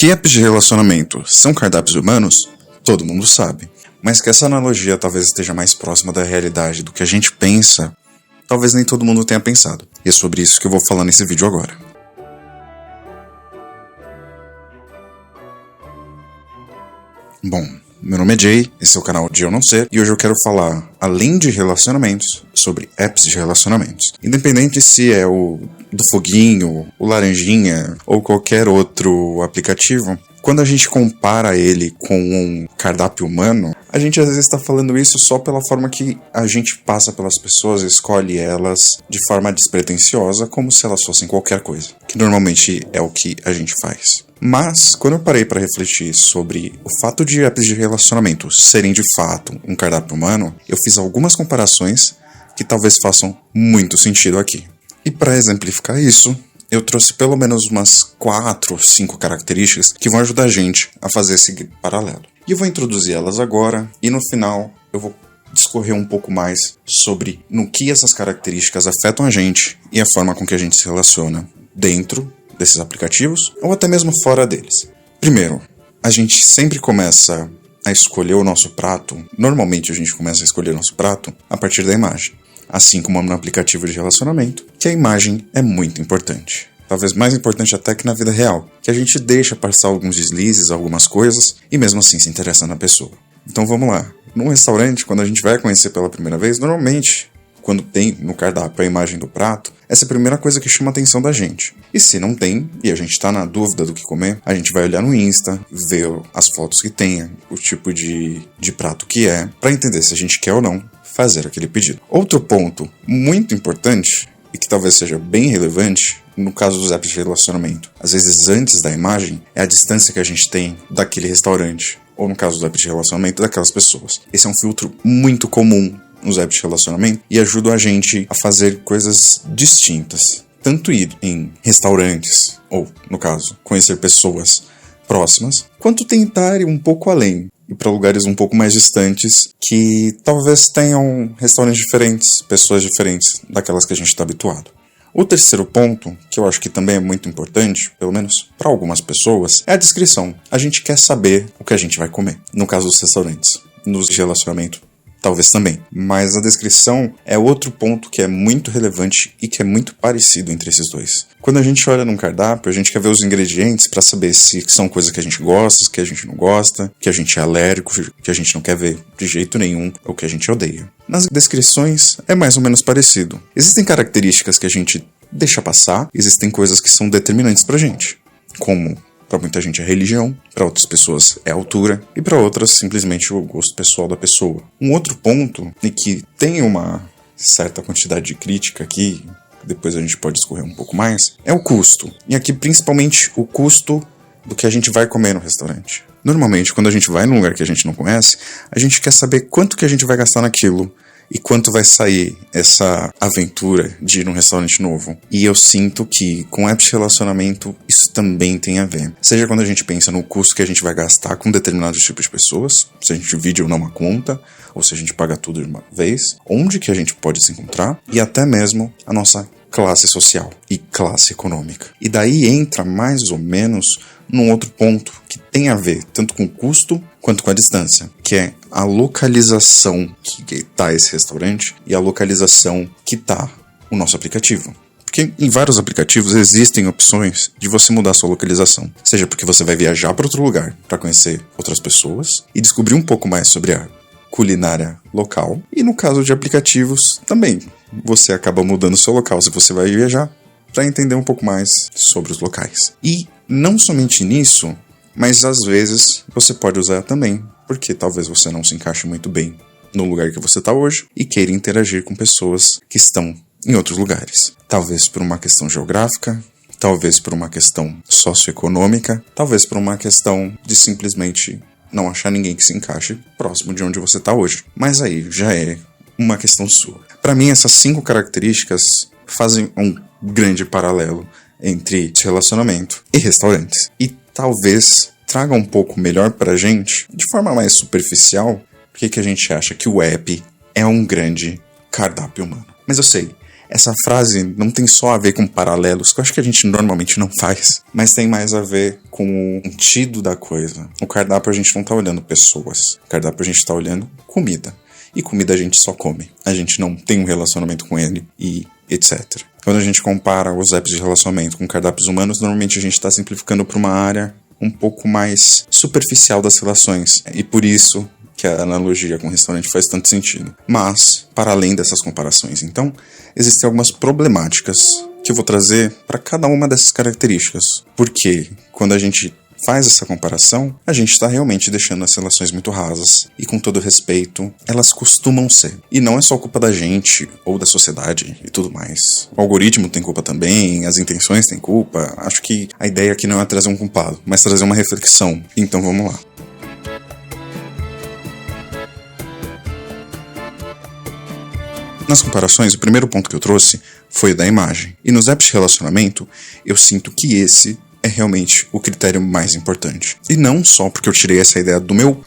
Que apps de relacionamento são cardápios humanos? Todo mundo sabe. Mas que essa analogia talvez esteja mais próxima da realidade do que a gente pensa, talvez nem todo mundo tenha pensado. E é sobre isso que eu vou falar nesse vídeo agora. Bom, meu nome é Jay, esse é o canal de Eu Não Ser, e hoje eu quero falar, além de relacionamentos, sobre apps de relacionamentos. Independente se é o do foguinho, o laranjinha ou qualquer outro aplicativo, quando a gente compara ele com um cardápio humano, a gente às vezes está falando isso só pela forma que a gente passa pelas pessoas e escolhe elas de forma despretensiosa, como se elas fossem qualquer coisa, que normalmente é o que a gente faz. Mas, quando eu parei para refletir sobre o fato de apps de relacionamento serem de fato um cardápio humano, eu fiz algumas comparações que talvez façam muito sentido aqui. E para exemplificar isso, eu trouxe pelo menos umas 4 ou 5 características que vão ajudar a gente a fazer esse paralelo. E eu vou introduzir elas agora, e no final eu vou discorrer um pouco mais sobre no que essas características afetam a gente e a forma com que a gente se relaciona dentro desses aplicativos ou até mesmo fora deles. Primeiro, a gente sempre começa a escolher o nosso prato, normalmente a gente começa a escolher o nosso prato a partir da imagem. Assim como no aplicativo de relacionamento, que a imagem é muito importante. Talvez mais importante até que na vida real, que a gente deixa passar alguns deslizes, algumas coisas, e mesmo assim se interessa na pessoa. Então vamos lá. Num restaurante, quando a gente vai conhecer pela primeira vez, normalmente, quando tem no cardápio a imagem do prato, essa é a primeira coisa que chama a atenção da gente. E se não tem, e a gente tá na dúvida do que comer, a gente vai olhar no Insta, ver as fotos que tem, o tipo de prato que é, pra entender se a gente quer ou não fazer aquele pedido. Outro ponto muito importante, e que talvez seja bem relevante, no caso dos apps de relacionamento, às vezes antes da imagem, é a distância que a gente tem daquele restaurante, ou no caso dos apps de relacionamento, daquelas pessoas. Esse é um filtro muito comum nos apps de relacionamento e ajuda a gente a fazer coisas distintas. Tanto ir em restaurantes, ou, no caso, conhecer pessoas próximas, quanto tentar ir um pouco além e para lugares um pouco mais distantes que talvez tenham restaurantes diferentes, pessoas diferentes daquelas que a gente está habituado. O terceiro ponto, que eu acho que também é muito importante, pelo menos para algumas pessoas, é a descrição. A gente quer saber o que a gente vai comer, no caso dos restaurantes. Nos de relacionamento, talvez também. Mas a descrição é outro ponto que é muito relevante e que é muito parecido entre esses dois. Quando a gente olha num cardápio, a gente quer ver os ingredientes para saber se são coisas que a gente gosta, que a gente não gosta, que a gente é alérgico, que a gente não quer ver de jeito nenhum, ou que a gente odeia. Nas descrições é mais ou menos parecido. Existem características que a gente deixa passar, existem coisas que são determinantes pra gente, como para muita gente é religião, para outras pessoas é altura e para outras simplesmente o gosto pessoal da pessoa. Um outro ponto, e que tem uma certa quantidade de crítica aqui, depois a gente pode discorrer um pouco mais, é o custo. E aqui principalmente o custo do que a gente vai comer no restaurante. Normalmente quando a gente vai num lugar que a gente não conhece, a gente quer saber quanto que a gente vai gastar naquilo e quanto vai sair essa aventura de ir num restaurante novo. E eu sinto que com apps de relacionamento isso também tem a ver. Seja quando a gente pensa no custo que a gente vai gastar com determinados tipos de pessoas, se a gente divide ou não uma conta, ou se a gente paga tudo de uma vez, onde que a gente pode se encontrar, e até mesmo a nossa classe social e classe econômica. E daí entra mais ou menos num outro ponto que tem a ver tanto com o custo quanto com a distância, que é a localização que está esse restaurante e a localização que está o nosso aplicativo. Porque em vários aplicativos existem opções de você mudar a sua localização, seja porque você vai viajar para outro lugar para conhecer outras pessoas e descobrir um pouco mais sobre a culinária local, e no caso de aplicativos também você acaba mudando o seu local se você vai viajar para entender um pouco mais sobre os locais. E não somente nisso, mas às vezes você pode usar também, porque talvez você não se encaixe muito bem no lugar que você está hoje e queira interagir com pessoas que estão em outros lugares. Talvez por uma questão geográfica, talvez por uma questão socioeconômica, talvez por uma questão de simplesmente não achar ninguém que se encaixe próximo de onde você está hoje. Mas aí já é uma questão sua. Para mim, essas 5 características fazem um grande paralelo entre relacionamento e restaurantes. E talvez traga um pouco melhor pra gente, de forma mais superficial, porque que a gente acha que o app é um grande cardápio humano. Mas eu sei, essa frase não tem só a ver com paralelos, que eu acho que a gente normalmente não faz, mas tem mais a ver com o sentido da coisa. O cardápio a gente não tá olhando pessoas, o cardápio a gente tá olhando comida. E comida a gente só come, a gente não tem um relacionamento com ele e etc. Quando a gente compara os apps de relacionamento com cardápios humanos, normalmente a gente está simplificando para uma área um pouco mais superficial das relações. E por isso que a analogia com o restaurante faz tanto sentido. Mas, para além dessas comparações, então, existem algumas problemáticas que eu vou trazer para cada uma dessas características. Porque quando a gente faz essa comparação, a gente está realmente deixando as relações muito rasas e, com todo respeito, elas costumam ser. E não é só culpa da gente ou da sociedade e tudo mais. O algoritmo tem culpa também, as intenções têm culpa. Acho que a ideia aqui não é trazer um culpado, mas trazer uma reflexão. Então vamos lá. Nas comparações, o primeiro ponto que eu trouxe foi o da imagem. E nos apps de relacionamento, eu sinto que esse é realmente o critério mais importante. E não só porque eu tirei essa ideia do meu,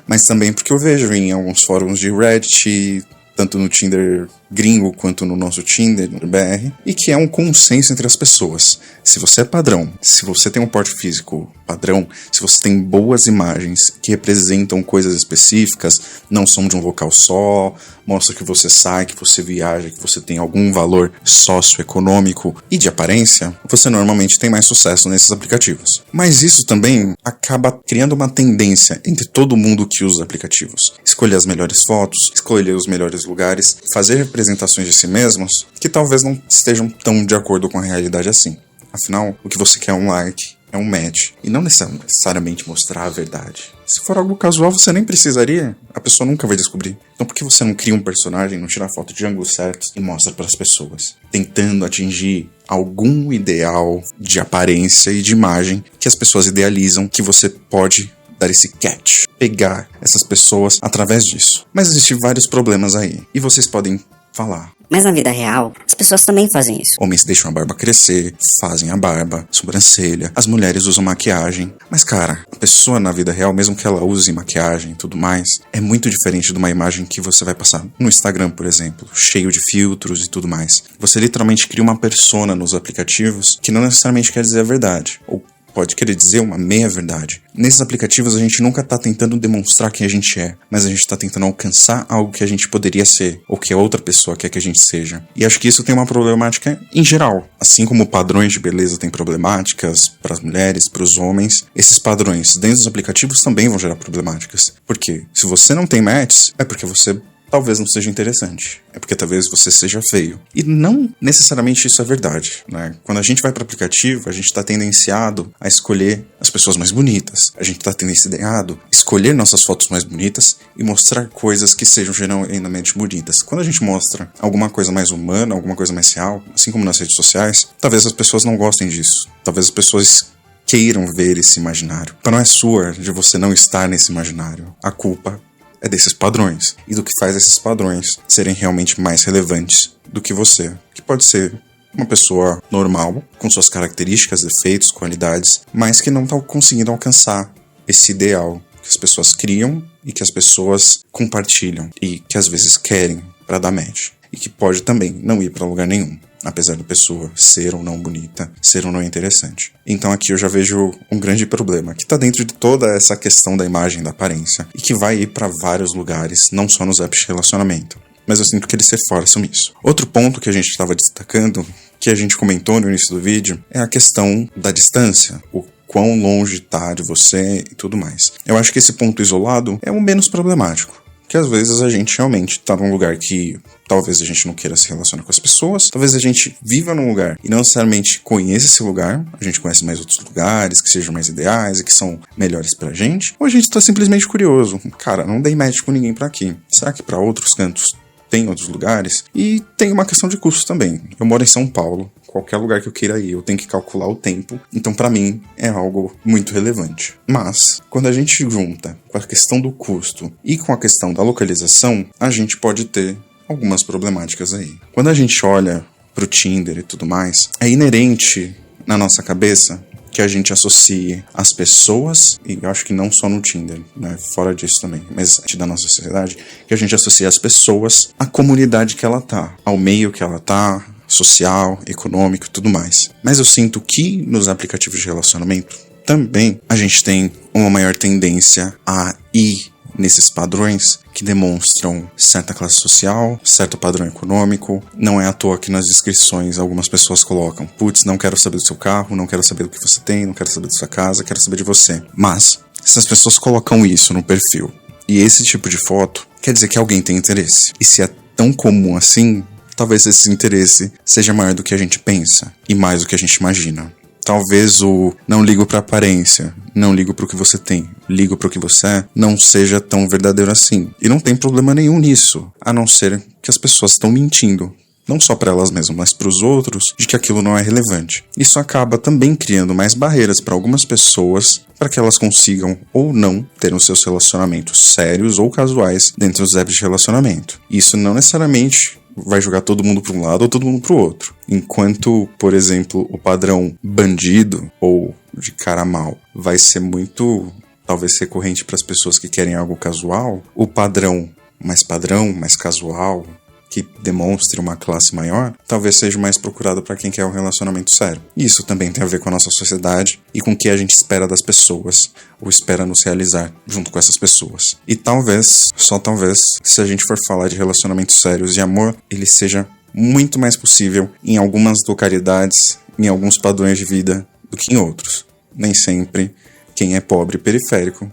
mas também porque eu vejo em alguns fóruns de Reddit, tanto no Tinder gringo quanto no nosso Tinder BR, e que é um consenso entre as pessoas. Se você é padrão, se você tem um porte físico padrão, se você tem boas imagens que representam coisas específicas, não são de um local só, mostra que você sai, que você viaja, que você tem algum valor socioeconômico e de aparência, você normalmente tem mais sucesso nesses aplicativos. Mas isso também acaba criando uma tendência entre todo mundo que usa aplicativos. Escolher as melhores fotos, escolher os melhores lugares, fazer representações de si mesmos que talvez não estejam tão de acordo com a realidade assim. Afinal, o que você quer é um like, é um match, e não necessariamente mostrar a verdade. Se for algo casual, você nem precisaria, a pessoa nunca vai descobrir. Então por que você não cria um personagem, não tira a foto de ângulos certos e mostra para as pessoas? Tentando atingir algum ideal de aparência e de imagem que as pessoas idealizam que você pode dar esse catch, pegar essas pessoas através disso. Mas existem vários problemas aí, e vocês podem falar. Mas na vida real, as pessoas também fazem isso. Homens deixam a barba crescer, fazem a barba, sobrancelha, as mulheres usam maquiagem. Mas cara, a pessoa na vida real, mesmo que ela use maquiagem e tudo mais, é muito diferente de uma imagem que você vai passar no Instagram, por exemplo, cheio de filtros e tudo mais. Você literalmente cria uma persona nos aplicativos que não necessariamente quer dizer a verdade, ou pode querer dizer uma meia-verdade. Nesses aplicativos a gente nunca tá tentando demonstrar quem a gente é, mas a gente tá tentando alcançar algo que a gente poderia ser, ou que a outra pessoa quer que a gente seja. E acho que isso tem uma problemática em geral. Assim como padrões de beleza têm problemáticas para as mulheres, para os homens, esses padrões dentro dos aplicativos também vão gerar problemáticas. Por quê? Se você não tem matches, é porque você talvez não seja interessante. É porque talvez você seja feio. E não necessariamente isso é verdade, né? Quando a gente vai para o aplicativo, a gente está tendenciado a escolher as pessoas mais bonitas. A gente está tendenciado a escolher nossas fotos mais bonitas e mostrar coisas que sejam genuinamente bonitas. Quando a gente mostra alguma coisa mais humana, alguma coisa mais real, assim como nas redes sociais, talvez as pessoas não gostem disso. Talvez as pessoas queiram ver esse imaginário. Então não é sua de você não estar nesse imaginário. A culpa é desses padrões, e do que faz esses padrões serem realmente mais relevantes do que você, que pode ser uma pessoa normal, com suas características, defeitos, qualidades, mas que não está conseguindo alcançar esse ideal que as pessoas criam e que as pessoas compartilham, e que às vezes querem para dar match, e que pode também não ir para lugar nenhum, apesar da pessoa ser ou não bonita, ser ou não interessante. Então aqui eu já vejo um grande problema, que está dentro de toda essa questão da imagem, da aparência, e que vai ir para vários lugares, não só nos apps de relacionamento. Mas eu sinto que eles reforçam isso. Outro ponto que a gente estava destacando, que a gente comentou no início do vídeo, é a questão da distância, o quão longe está de você e tudo mais. Eu acho que esse ponto isolado é o menos problemático. Que às vezes a gente realmente tá num lugar que talvez a gente não queira se relacionar com as pessoas, talvez a gente viva num lugar e não necessariamente conheça esse lugar, a gente conhece mais outros lugares que sejam mais ideais e que são melhores pra gente, ou a gente tá simplesmente curioso. Cara, não dei match com ninguém pra aqui. Será que pra outros cantos tem outros lugares? E tem uma questão de custo também. Eu moro em São Paulo. Qualquer lugar que eu queira ir, eu tenho que calcular o tempo. Então, pra mim, é algo muito relevante. Mas, quando a gente junta com a questão do custo e com a questão da localização, a gente pode ter algumas problemáticas aí. Quando a gente olha pro Tinder e tudo mais, é inerente na nossa cabeça que a gente associe as pessoas, e eu acho que não só no Tinder, né, fora disso também, mas da nossa sociedade, que a gente associe as pessoas à comunidade que ela tá, ao meio que ela tá, social, econômico e tudo mais. Mas eu sinto que nos aplicativos de relacionamento também a gente tem uma maior tendência a ir nesses padrões que demonstram certa classe social, certo padrão econômico. Não é à toa que nas descrições algumas pessoas colocam: putz, não quero saber do seu carro, não quero saber do que você tem, não quero saber da sua casa, quero saber de você. Mas, se as pessoas colocam isso no perfil e esse tipo de foto, quer dizer que alguém tem interesse. E se é tão comum assim, talvez esse interesse seja maior do que a gente pensa e mais do que a gente imagina. Talvez o não ligo pra aparência, não ligo pro que você tem, ligo pro que você é, não seja tão verdadeiro assim. E não tem problema nenhum nisso, a não ser que as pessoas estão mentindo. Não só para elas mesmas, mas para os outros, de que aquilo não é relevante. Isso acaba também criando mais barreiras para algumas pessoas para que elas consigam ou não ter os seus relacionamentos sérios ou casuais dentro dos apps de relacionamento. Isso não necessariamente vai jogar todo mundo para um lado ou todo mundo para o outro. Enquanto, por exemplo, o padrão bandido ou de cara mal vai ser muito, talvez, recorrente para as pessoas que querem algo casual, o padrão, mais casual, que demonstre uma classe maior, talvez seja mais procurado para quem quer um relacionamento sério. Isso também tem a ver com a nossa sociedade e com o que a gente espera das pessoas, ou espera nos realizar junto com essas pessoas. E talvez, só talvez, se a gente for falar de relacionamentos sérios e amor, ele seja muito mais possível em algumas localidades, em alguns padrões de vida, do que em outros. Nem sempre quem é pobre e periférico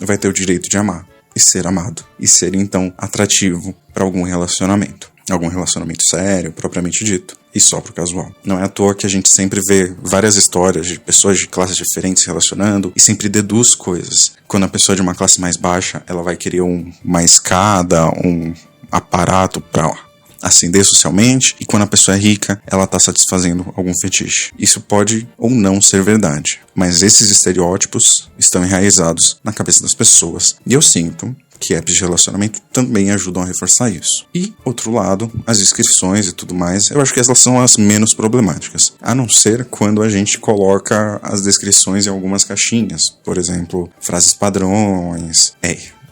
vai ter o direito de amar e ser amado, e ser então atrativo para algum relacionamento sério, propriamente dito, e só pro casual. Não é à toa que a gente sempre vê várias histórias de pessoas de classes diferentes se relacionando e sempre deduz coisas. Quando a pessoa é de uma classe mais baixa, ela vai querer uma escada, um aparato para ascender socialmente, e quando a pessoa é rica, ela está satisfazendo algum fetiche. Isso pode ou não ser verdade, mas esses estereótipos estão enraizados na cabeça das pessoas. E eu sinto que apps de relacionamento também ajudam a reforçar isso. E, outro lado, as inscrições e tudo mais, eu acho que elas são as menos problemáticas, a não ser quando a gente coloca as descrições em algumas caixinhas, por exemplo, frases padrões,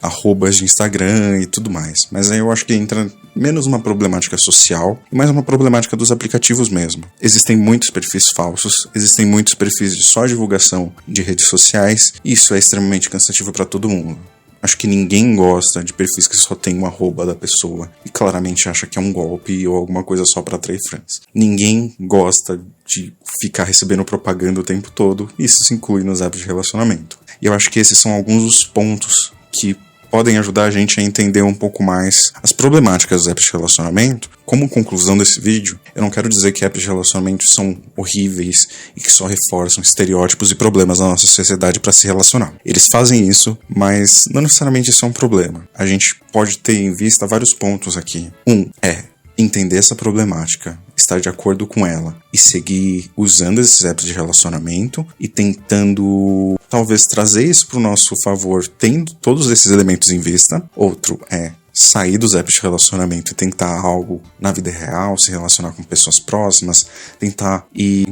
arrobas de Instagram e tudo mais. Mas aí eu acho que entra menos uma problemática social e mais uma problemática dos aplicativos mesmo. Existem muitos perfis falsos, existem muitos perfis de só divulgação de redes sociais, e isso é extremamente cansativo para todo mundo. Acho que ninguém gosta de perfis que só tem um arroba da pessoa e claramente acha que é um golpe ou alguma coisa só para atrair fãs. Ninguém gosta de ficar recebendo propaganda o tempo todo, e isso se inclui nos apps de relacionamento. E eu acho que esses são alguns dos pontos que podem ajudar a gente a entender um pouco mais as problemáticas dos apps de relacionamento. Como conclusão desse vídeo, eu não quero dizer que apps de relacionamento são horríveis e que só reforçam estereótipos e problemas na nossa sociedade para se relacionar. Eles fazem isso, mas não necessariamente isso é um problema. A gente pode ter em vista vários pontos aqui. Entender essa problemática, estar de acordo com ela e seguir usando esses apps de relacionamento e tentando talvez trazer isso para o nosso favor, tendo todos esses elementos em vista. Outro é sair dos apps de relacionamento e tentar algo na vida real, se relacionar com pessoas próximas, tentar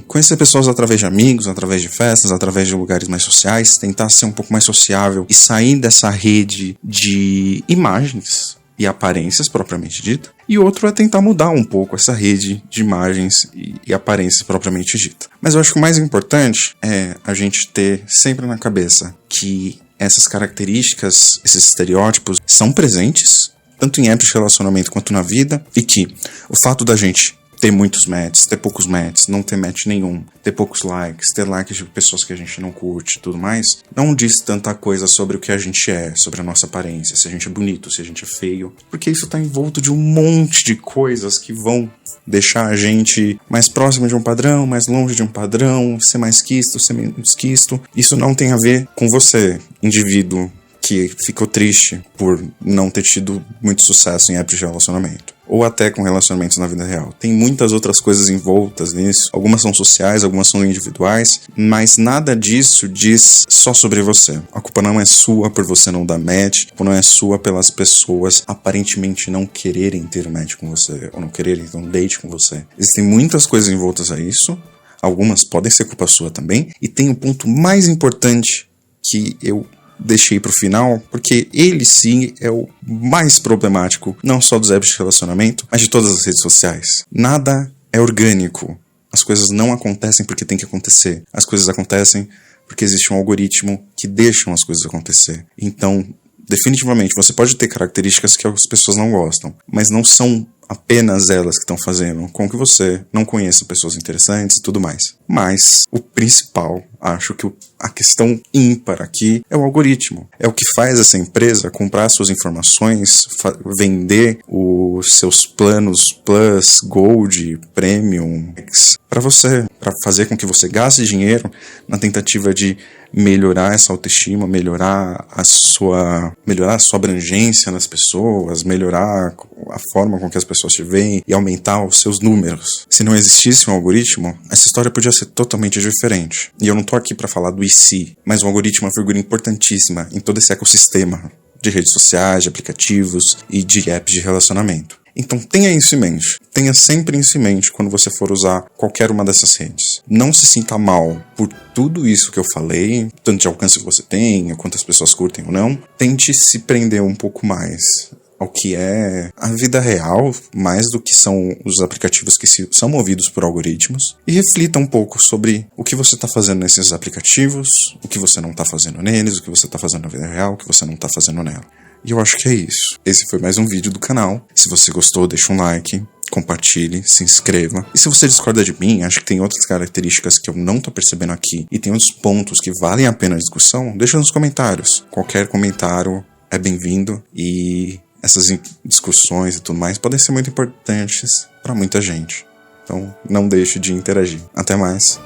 conhecer pessoas através de amigos, através de festas, através de lugares mais sociais, tentar ser um pouco mais sociável e sair dessa rede de imagens e aparências propriamente dita. E outro é tentar mudar um pouco essa rede de imagens e aparências propriamente dita. Mas eu acho que o mais importante é a gente ter sempre na cabeça que essas características, esses estereótipos são presentes, tanto em apps de relacionamento quanto na vida, e que o fato da gente ter muitos matches, ter poucos matches, não ter match nenhum, ter poucos likes, ter likes de pessoas que a gente não curte e tudo mais, não diz tanta coisa sobre o que a gente é, sobre a nossa aparência, se a gente é bonito, se a gente é feio, porque isso tá envolto de um monte de coisas que vão deixar a gente mais próximo de um padrão, mais longe de um padrão, ser mais quisto, ser menos quisto. Isso não tem a ver com você, indivíduo que ficou triste por não ter tido muito sucesso em apps de relacionamento, ou até com relacionamentos na vida real. Tem muitas outras coisas envoltas nisso. Algumas são sociais, algumas são individuais, mas nada disso diz só sobre você. A culpa não é sua por você não dar match, a culpa não é sua pelas pessoas aparentemente não quererem ter match com você, ou não quererem ter um date com você. Existem muitas coisas envoltas a isso. algumas podem ser culpa sua também, e tem o ponto mais importante que eu deixei pro final, porque ele sim é o mais problemático, não só dos apps de relacionamento, mas de todas as redes sociais. Nada é orgânico. As coisas não acontecem porque tem que acontecer. As coisas acontecem porque existe um algoritmo que deixa as coisas acontecer. Então, definitivamente, você pode ter características que as pessoas não gostam, mas não são apenas elas que estão fazendo com que você não conheça pessoas interessantes e tudo mais. Mas o principal, acho que a questão ímpar aqui é o algoritmo. É o que faz essa empresa comprar suas informações, vender os seus planos Plus, Gold, Premium para você, para fazer com que você gaste dinheiro na tentativa de melhorar essa autoestima, melhorar a sua abrangência nas pessoas, melhorar a forma com que as pessoas te veem e aumentar os seus números. Se não existisse um algoritmo, essa história podia ser totalmente diferente. E eu não tô aqui para falar do IC, mas o algoritmo é uma figura importantíssima em todo esse ecossistema de redes sociais, de aplicativos e de apps de relacionamento. Então tenha isso em mente. Tenha sempre isso em mente quando você for usar qualquer uma dessas redes. Não se sinta mal por tudo isso que eu falei, tanto de alcance que você tem, quantas pessoas curtem ou não. Tente se prender um pouco mais ao que é a vida real, mais do que são os aplicativos que são movidos por algoritmos, e reflita um pouco sobre o que você está fazendo nesses aplicativos, o que você não está fazendo neles, o que você está fazendo na vida real, o que você não está fazendo nela. E eu acho que é isso. Esse foi mais um vídeo do canal. Se você gostou, deixa um like, compartilhe, se inscreva. E se você discorda de mim, acha que tem outras características que eu não tô percebendo aqui e tem outros pontos que valem a pena a discussão, deixa nos comentários. Qualquer comentário é bem-vindo e essas discussões e tudo mais podem ser muito importantes para muita gente. Então não deixe de interagir. Até mais.